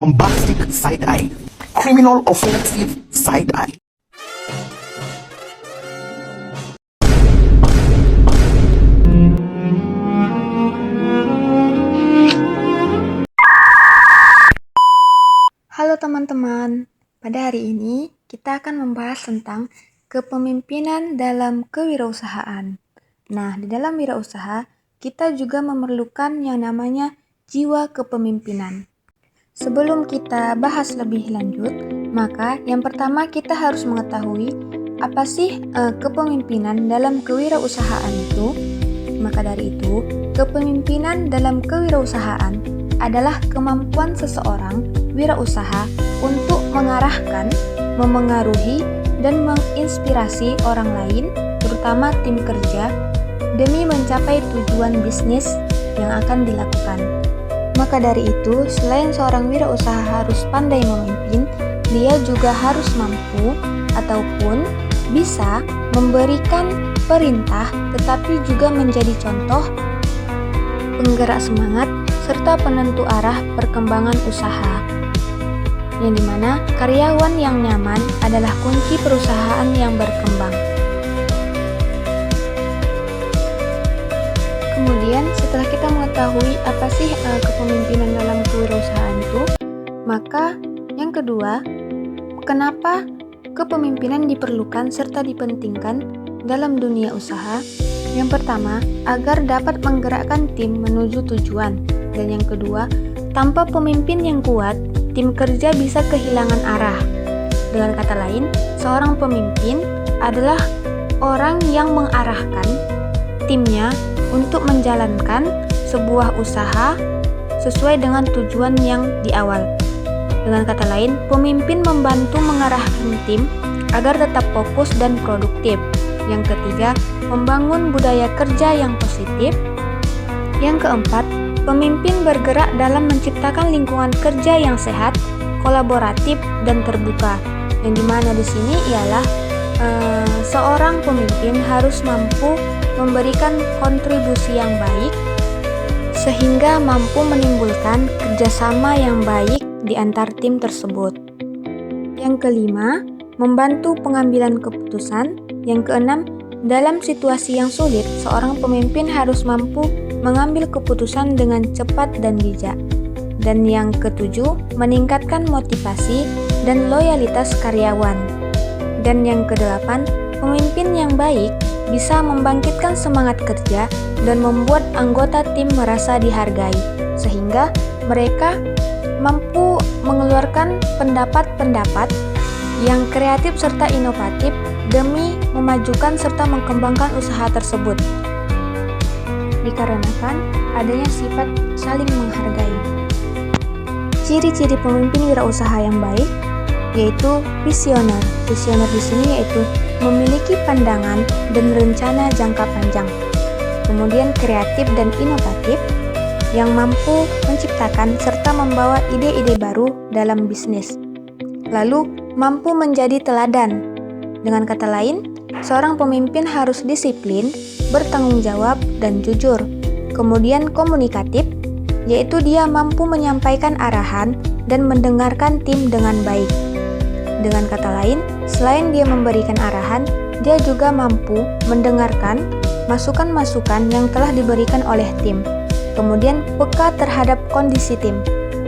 Bombastic side-eye, criminal offensive side-eye. Halo teman-teman, pada hari ini kita akan membahas tentang kepemimpinan dalam kewirausahaan. Nah, di dalam wirausaha, kita juga memerlukan yang namanya jiwa kepemimpinan. Sebelum kita bahas lebih lanjut, maka yang pertama kita harus mengetahui apa sih kepemimpinan dalam kewirausahaan itu. Maka dari itu, kepemimpinan dalam kewirausahaan adalah kemampuan seseorang wirausaha untuk mengarahkan, memengaruhi, dan menginspirasi orang lain, terutama tim kerja, demi mencapai tujuan bisnis yang akan dilakukan. Maka dari itu, selain seorang wirausaha harus pandai memimpin, dia juga harus mampu ataupun bisa memberikan perintah, tetapi juga menjadi contoh, penggerak semangat, serta penentu arah perkembangan usaha, yang dimana karyawan yang nyaman adalah kunci perusahaan yang berkembang. Kemudian setelah kita mengetahui apa sih kepemimpinan dalam kewirausahaan itu, maka yang kedua, kenapa kepemimpinan diperlukan serta dipentingkan dalam dunia usaha? Yang pertama, agar dapat menggerakkan tim menuju tujuan. Dan yang kedua, tanpa pemimpin yang kuat, tim kerja bisa kehilangan arah. Dengan kata lain, seorang pemimpin adalah orang yang mengarahkan timnya untuk menjalankan sebuah usaha sesuai dengan tujuan yang di awal. Dengan kata lain, pemimpin membantu mengarahkan tim agar tetap fokus dan produktif. Yang ketiga, membangun budaya kerja yang positif. Yang keempat, pemimpin bergerak dalam menciptakan lingkungan kerja yang sehat, kolaboratif, dan terbuka. Yang dimana di sini ialah seorang pemimpin harus mampu memberikan kontribusi yang baik sehingga mampu menimbulkan kerjasama yang baik di antar tim tersebut. Yang kelima, membantu pengambilan keputusan. Yang keenam, dalam situasi yang sulit, seorang pemimpin harus mampu mengambil keputusan dengan cepat dan bijak. Dan yang ketujuh, meningkatkan motivasi dan loyalitas karyawan. Dan yang kedelapan, pemimpin yang baik bisa membangkitkan semangat kerja dan membuat anggota tim merasa dihargai, sehingga mereka mampu mengeluarkan pendapat-pendapat yang kreatif serta inovatif demi memajukan serta mengembangkan usaha tersebut. Dikarenakan adanya sifat saling menghargai. Ciri-ciri pemimpin wirausaha yang baik yaitu visioner. Visioner di sini yaitu memiliki pandangan dan rencana jangka panjang. Kemudian kreatif dan inovatif yang mampu menciptakan serta membawa ide-ide baru dalam bisnis. Lalu mampu menjadi teladan. Dengan kata lain, seorang pemimpin harus disiplin, bertanggung jawab, dan jujur. Kemudian komunikatif, yaitu dia mampu menyampaikan arahan dan mendengarkan tim dengan baik. Dengan kata lain, selain dia memberikan arahan, dia juga mampu mendengarkan masukan-masukan yang telah diberikan oleh tim. Kemudian peka terhadap kondisi tim,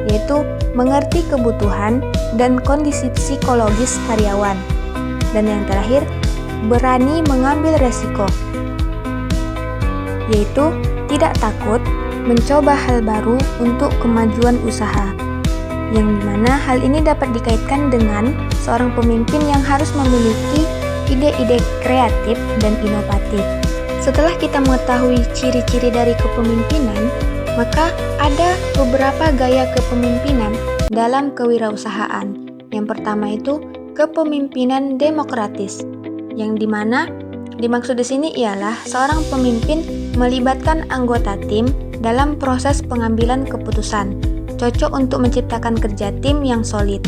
yaitu mengerti kebutuhan dan kondisi psikologis karyawan. Dan yang terakhir, berani mengambil resiko, yaitu tidak takut mencoba hal baru untuk kemajuan usaha, yang dimana hal ini dapat dikaitkan dengan seorang pemimpin yang harus memiliki ide-ide kreatif dan inovatif. Setelah kita mengetahui ciri-ciri dari kepemimpinan, maka ada beberapa gaya kepemimpinan dalam kewirausahaan. Yang pertama itu kepemimpinan demokratis, yang dimana dimaksud di sini ialah seorang pemimpin melibatkan anggota tim dalam proses pengambilan keputusan, cocok untuk menciptakan kerja tim yang solid.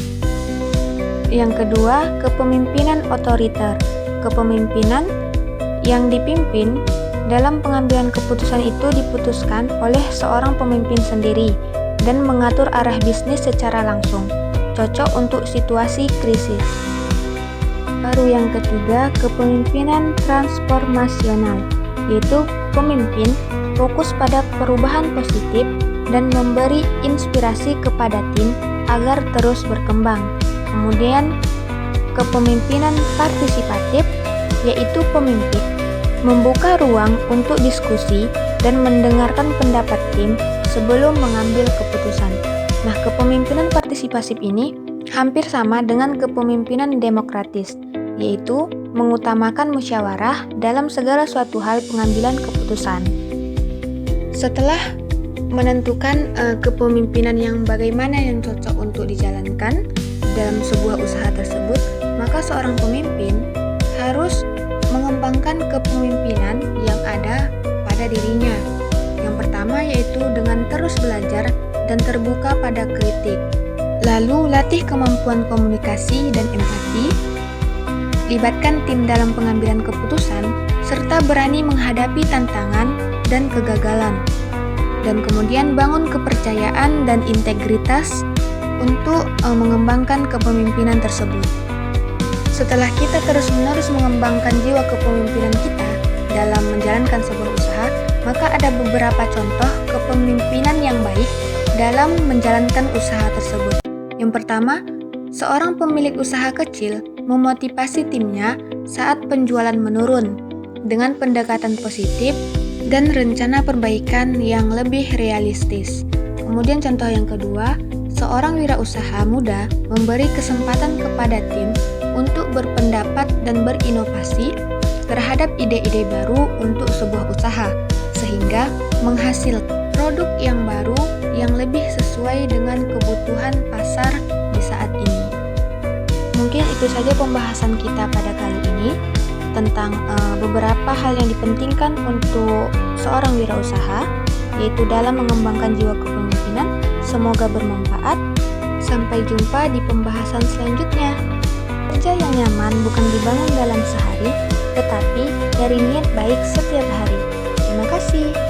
Yang kedua, kepemimpinan otoriter. Kepemimpinan yang dipimpin dalam pengambilan keputusan itu diputuskan oleh seorang pemimpin sendiri, dan mengatur arah bisnis secara langsung, cocok untuk situasi krisis. Baru yang ketiga, kepemimpinan transformasional, yaitu pemimpin fokus pada perubahan positif dan memberi inspirasi kepada tim agar terus berkembang. Kemudian, kepemimpinan partisipatif, yaitu pemimpin membuka ruang untuk diskusi dan mendengarkan pendapat tim sebelum mengambil keputusan. Nah, kepemimpinan partisipatif ini hampir sama dengan kepemimpinan demokratis, yaitu mengutamakan musyawarah dalam segala suatu hal pengambilan keputusan. Setelah menentukan kepemimpinan yang bagaimana yang cocok untuk dijalankan dalam sebuah usaha tersebut, maka seorang pemimpin harus mengembangkan kepemimpinan yang ada pada dirinya. Yang pertama yaitu dengan terus belajar dan terbuka pada kritik. Lalu latih kemampuan komunikasi dan empati, libatkan tim dalam pengambilan keputusan, serta berani menghadapi tantangan dan kegagalan. Dan kemudian bangun kepercayaan dan integritas untuk mengembangkan kepemimpinan tersebut. Setelah kita terus-menerus mengembangkan jiwa kepemimpinan kita dalam menjalankan sebuah usaha, maka ada beberapa contoh kepemimpinan yang baik dalam menjalankan usaha tersebut. Yang pertama, seorang pemilik usaha kecil memotivasi timnya saat penjualan menurun dengan pendekatan positif dan rencana perbaikan yang lebih realistis. Kemudian contoh yang kedua, seorang wirausaha muda memberi kesempatan kepada tim untuk berpendapat dan berinovasi terhadap ide-ide baru untuk sebuah usaha, sehingga menghasilkan produk yang baru yang lebih sesuai dengan kebutuhan pasar di saat ini. Mungkin itu saja pembahasan kita pada kali ini tentang beberapa hal yang dipentingkan untuk seorang wirausaha, yaitu dalam mengembangkan jiwa kepemimpinan. Semoga bermanfaat. Sampai jumpa di pembahasan selanjutnya. Kerja yang nyaman bukan dibangun dalam sehari, tetapi dari niat baik setiap hari. Terima kasih.